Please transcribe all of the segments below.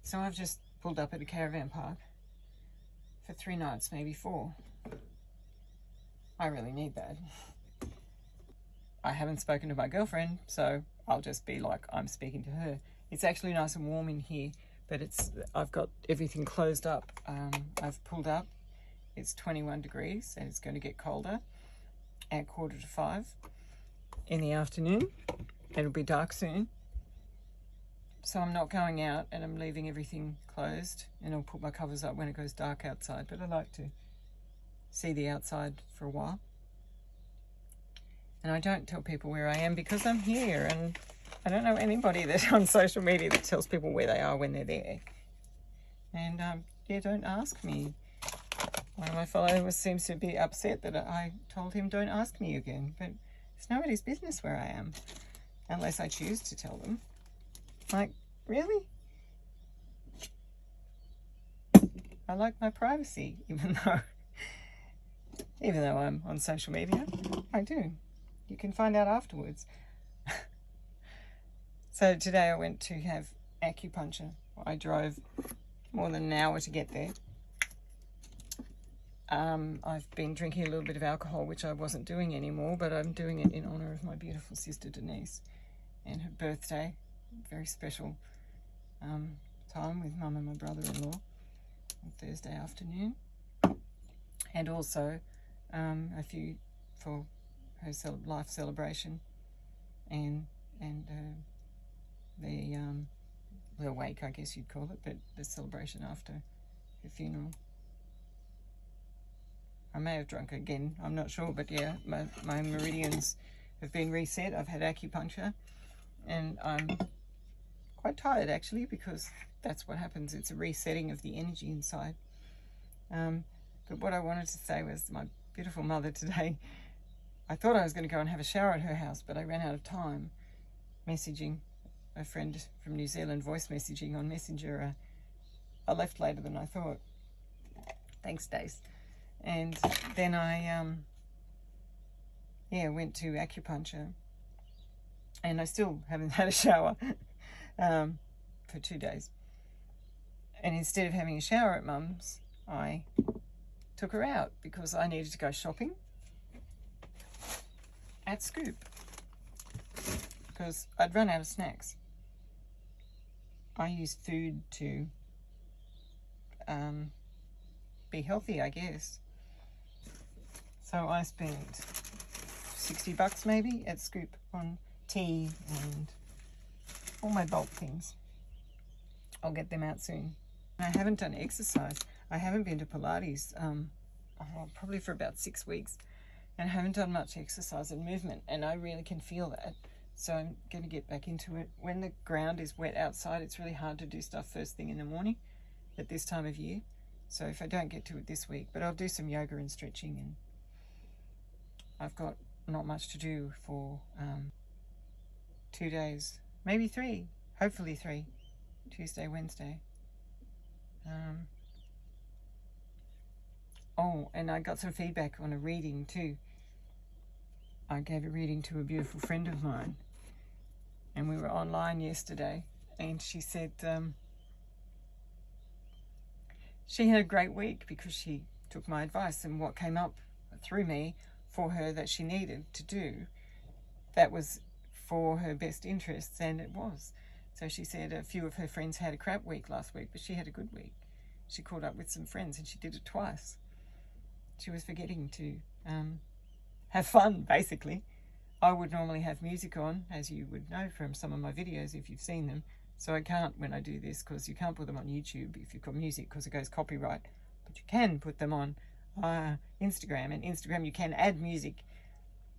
So I've just pulled up at a caravan park for 3 nights, maybe 4. I really need that. I haven't spoken to my girlfriend, so I'll just be like I'm speaking to her. It's actually nice and warm in here, but I've got everything closed up. I've pulled up. It's 21 degrees and it's going to get colder at 4:45 in the afternoon. It'll be dark soon. So I'm not going out and I'm leaving everything closed, and I'll put my covers up when it goes dark outside, but I like to see the outside for a while. And I don't tell people where I am because I'm here, and I don't know anybody that's on social media that tells people where they are when they're there. And yeah, don't ask me. One of my followers seems to be upset that I told him don't ask me again, but it's nobody's business where I am unless I choose to tell them. Like, really? I like my privacy, even though I'm on social media. I do. You can find out afterwards. So today I went to have acupuncture. I drove more than an hour to get there. I've been drinking a little bit of alcohol, which I wasn't doing anymore, but I'm doing it in honor of my beautiful sister Denise and her birthday. Very special time with Mum and my brother-in-law on Thursday afternoon, and also a few for her life celebration and the wake, I guess you'd call it, but the celebration after her funeral. I may have drunk again, I'm not sure, but yeah, my meridians have been reset. I've had acupuncture and I'm quite tired actually, because that's what happens. It's a resetting of the energy inside. But what I wanted to say was my beautiful mother today, I thought I was going to go and have a shower at her house, but I ran out of time messaging a friend from New Zealand, voice messaging on Messenger. I left later than I thought. Thanks, Dace. And then I went to acupuncture, and I still haven't had a shower for 2 days. And instead of having a shower at Mum's, I took her out because I needed to go shopping at Scoop because I'd run out of snacks. I use food to be healthy, I guess. So I spent $60 maybe at Scoop on tea and all my bulk things. I'll get them out soon. I haven't done exercise. I haven't been to Pilates probably for about 6 weeks, and I haven't done much exercise and movement, and I really can feel that. So I'm going to get back into it. When the ground is wet outside, it's really hard to do stuff first thing in the morning at this time of year. So if I don't get to it this week, but I'll do some yoga and stretching, and I've got not much to do for 2 days, maybe 3, hopefully 3, Tuesday, Wednesday. Oh, and I got some feedback on a reading too. I gave a reading to a beautiful friend of mine, and we were online yesterday, and she said she had a great week because she took my advice, and what came up through me for her that she needed to do, that was for her best interests, and it was. So she said a few of her friends had a crap week last week, but she had a good week. She caught up with some friends and she did it twice. She was forgetting to have fun, basically. I would normally have music on, as you would know from some of my videos if you've seen them. So I can't when I do this, because you can't put them on YouTube if you've got music because it goes copyright. But you can put them on Instagram, and Instagram you can add music,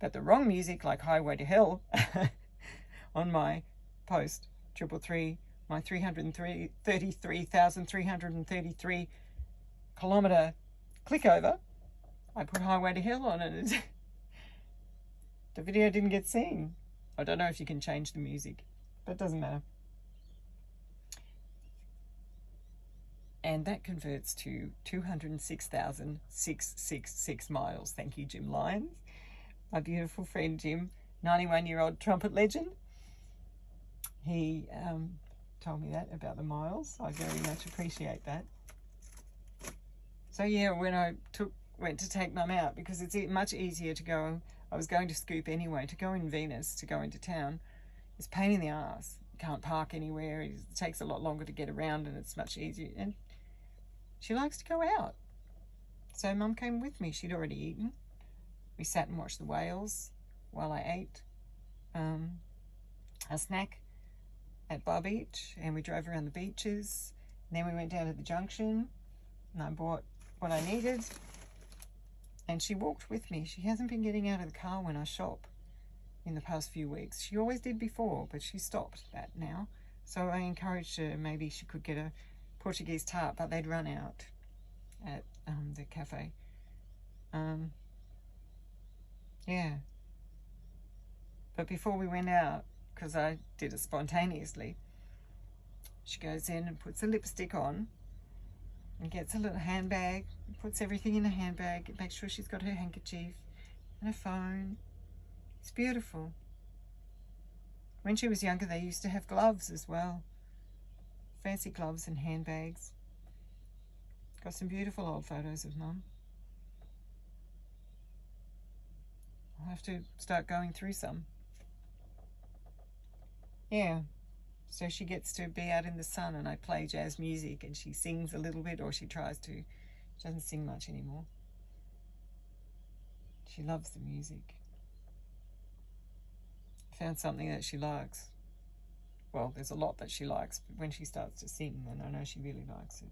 but the wrong music, like Highway to Hell, on my post, 333, my 33,333 kilometre click over, I put Highway to Hell on, and the video didn't get seen. I don't know if you can change the music, but it doesn't matter. And that converts to 206,666 miles. Thank you, Jim Lyons. My beautiful friend Jim, 91-year-old trumpet legend. He told me that about the miles. I very much appreciate that. So yeah, when I went to take Mum out, because it's much easier to go, I was going to Scoop anyway, to go in Venus, to go into town, it's a pain in the ass. You can't park anywhere, it takes a lot longer to get around, and it's much easier, and she likes to go out. So Mum came with me. She'd already eaten. We sat and watched the whales while I ate a snack at Bar Beach, and we drove around the beaches, and then we went down to the junction and I bought what I needed, and she walked with me. She hasn't been getting out of the car when I shop in the past few weeks. She always did before, but she stopped that now. So I encouraged her, maybe she could get a Portuguese tart, but they'd run out at the cafe. Yeah. But before we went out, because I did it spontaneously, she goes in and puts a lipstick on and gets a little handbag, puts everything in a handbag, makes sure she's got her handkerchief and her phone. It's beautiful. When she was younger, they used to have gloves as well. Fancy gloves and handbags. Got some beautiful old photos of Mum. I'll have to start going through some. Yeah, so she gets to be out in the sun and I play jazz music and she sings a little bit, or she tries to. She doesn't sing much anymore. She loves the music. I found something that she likes. Well, there's a lot that she likes, but when she starts to sing, then I know she really likes it.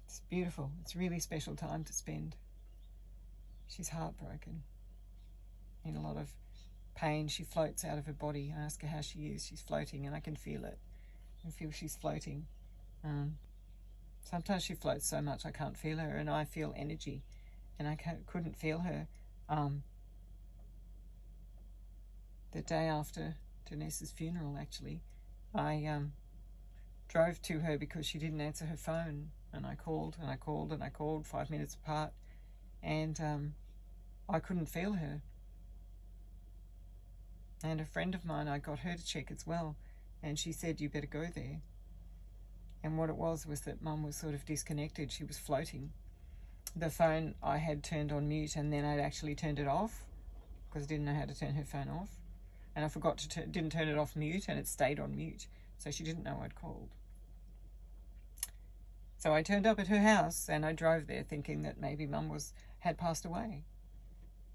It's beautiful. It's a really special time to spend. She's heartbroken, in a lot of pain. She floats out of her body. I ask her how she is. She's floating, and I can feel it. I feel she's floating. Sometimes she floats so much I can't feel her, and I feel energy, and I couldn't feel her. The day after Denise's funeral, actually, I drove to her because she didn't answer her phone, and I called and I called and I called 5 minutes apart, and I couldn't feel her. And a friend of mine, I got her to check as well, and she said, you better go there. And what it was that Mum was sort of disconnected. She was floating. The phone I had turned on mute, and then I'd actually turned it off because I didn't know how to turn her phone off. And I forgot to didn't turn it off mute, and it stayed on mute. So she didn't know I'd called. So I turned up at her house and I drove there thinking that maybe Mum had passed away.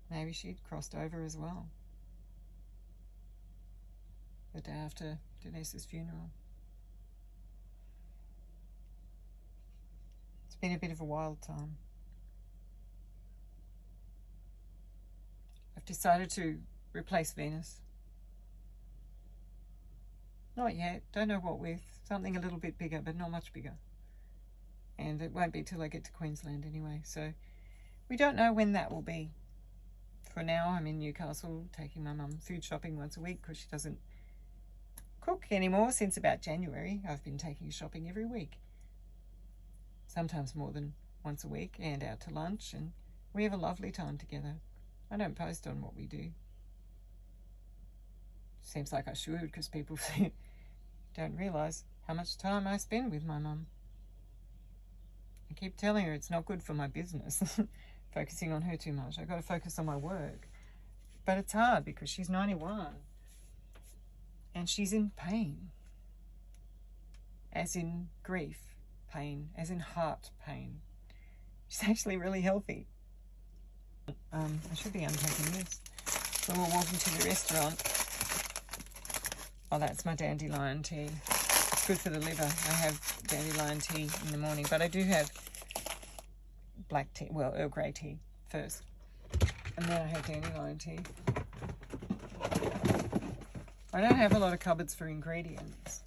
Maybe she'd crossed over as well. The day after Denise's funeral. It's been a bit of a wild time. I've decided to replace Venus. Not yet, don't know what with. Something a little bit bigger, but not much bigger. And it won't be till I get to Queensland anyway, so we don't know when that will be. For now, I'm in Newcastle taking my mum food shopping once a week because she doesn't cook anymore since about January. I've been taking shopping every week, sometimes more than once a week, and out to lunch, and we have a lovely time together. I don't post on what we do. Seems like I should, because people don't realise how much time I spend with my mum. I keep telling her it's not good for my business, focusing on her too much. I've got to focus on my work. But it's hard because she's 91 and she's in pain, as in grief pain, as in heart pain. She's actually really healthy. I should be unpacking this. So we're walking to the restaurant. Oh, that's my dandelion tea. It's good for the liver. I have dandelion tea in the morning, but I do have black tea, well, Earl Grey tea first. And then I have dandelion tea. I don't have a lot of cupboards for ingredients.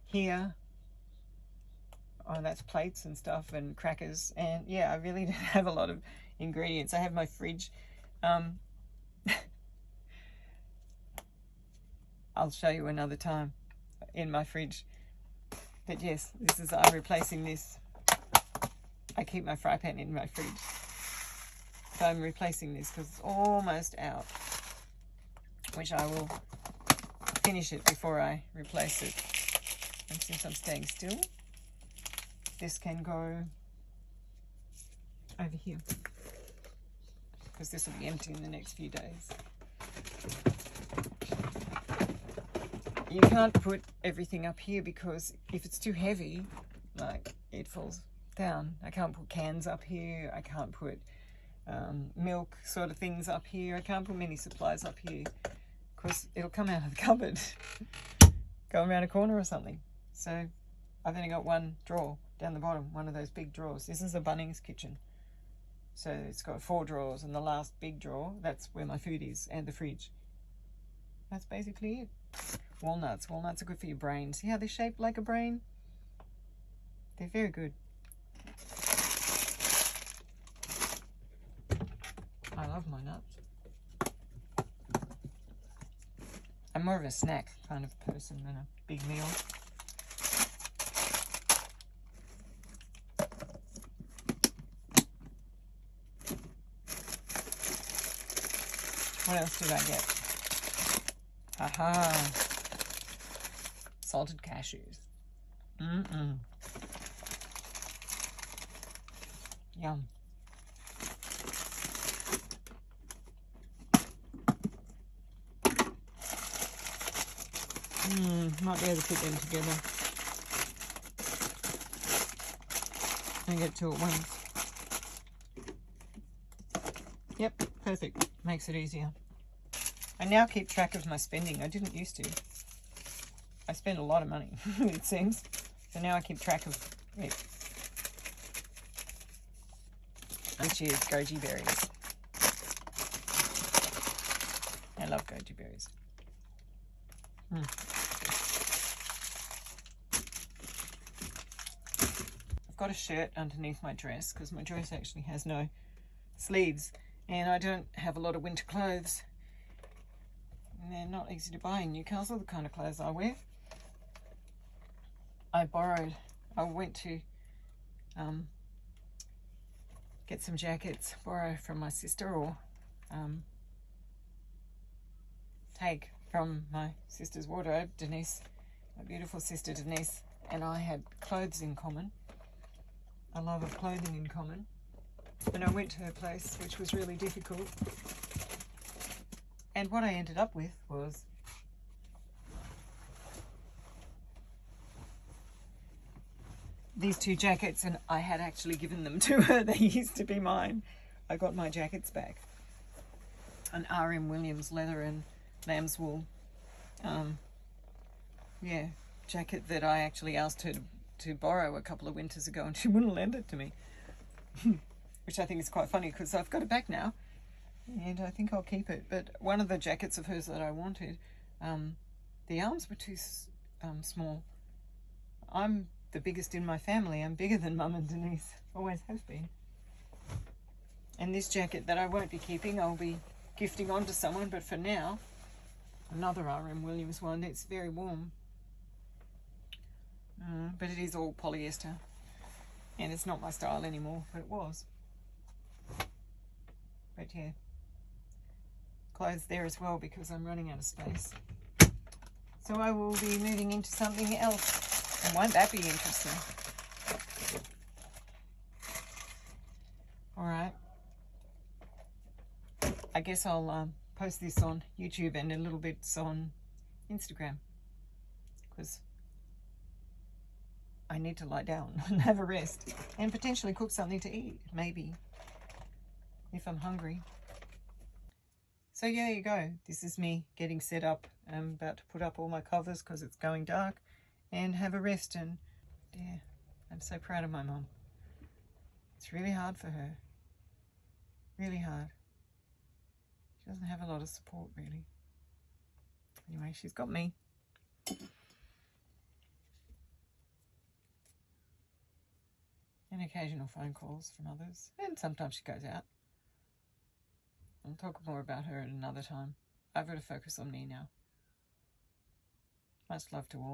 Here, oh, that's plates and stuff and crackers. And yeah, I really don't have a lot of ingredients. I have my fridge. I'll show you another time in my fridge. But yes, I'm replacing this. I keep my fry pan in my fridge. So I'm replacing this because it's almost out, which I will finish it before I replace it. And since I'm staying still, this can go over here, because this will be empty in the next few days. You can't put everything up here because if it's too heavy, like, it falls down. I can't put cans up here. I can't put milk sort of things up here. I can't put many supplies up here because it'll come out of the cupboard, go around a corner or something. So I've only got one drawer down the bottom, one of those big drawers. This is a Bunnings kitchen. So it's got 4 drawers, and the last big drawer, that's where my food is, and the fridge. That's basically it. Walnuts. Walnuts are good for your brain. See how they're shaped like a brain? They're very good. I love my nuts. I'm more of a snack kind of person than a big meal. What else did I get? Aha! Salted cashews. Yum. Might be able to put them together. And get 2 at once. Yep, perfect. Makes it easier. I now keep track of my spending. I didn't used to. I spend a lot of money, it seems. So now I keep track of it. Which is goji berries. I love goji berries. I've got a shirt underneath my dress because my dress actually has no sleeves, and I don't have a lot of winter clothes. And they're not easy to buy in Newcastle, the kind of clothes I wear. I went to get some jackets, borrow from my sister, or take from my sister's wardrobe. Denise, my beautiful sister Denise, and I had clothes in common, a love of clothing in common. And I went to her place, which was really difficult. And what I ended up with was these 2 jackets, and I had actually given them to her. They used to be mine. I got my jackets back. An R.M. Williams leather and lamb's wool jacket that I actually asked her to borrow a couple of winters ago, and she wouldn't lend it to me. Which I think is quite funny because I've got it back now and I think I'll keep it. But one of the jackets of hers that I wanted, the arms were too small. I'm the biggest in my family. I'm bigger than Mum and Denise, always have been. And this jacket that I won't be keeping, I'll be gifting on to someone, but for now, another R.M. Williams one. It's very warm, but it is all polyester, and it's not my style anymore, but it was. But yeah, clothes there as well because I'm running out of space. So I will be moving into something else, and won't that be interesting? All right, I guess I'll post this on YouTube and a little bit on Instagram because I need to lie down and have a rest and potentially cook something to eat, maybe, if I'm hungry. So yeah, there you go. This is me getting set up. I'm about to put up all my covers because it's going dark and have a rest. And yeah, I'm so proud of my mum. It's really hard for her. Really hard. She doesn't have a lot of support, really. Anyway, she's got me. And occasional phone calls from others. And sometimes she goes out. I'll talk more about her at another time. I've got to focus on me now. Much love to all.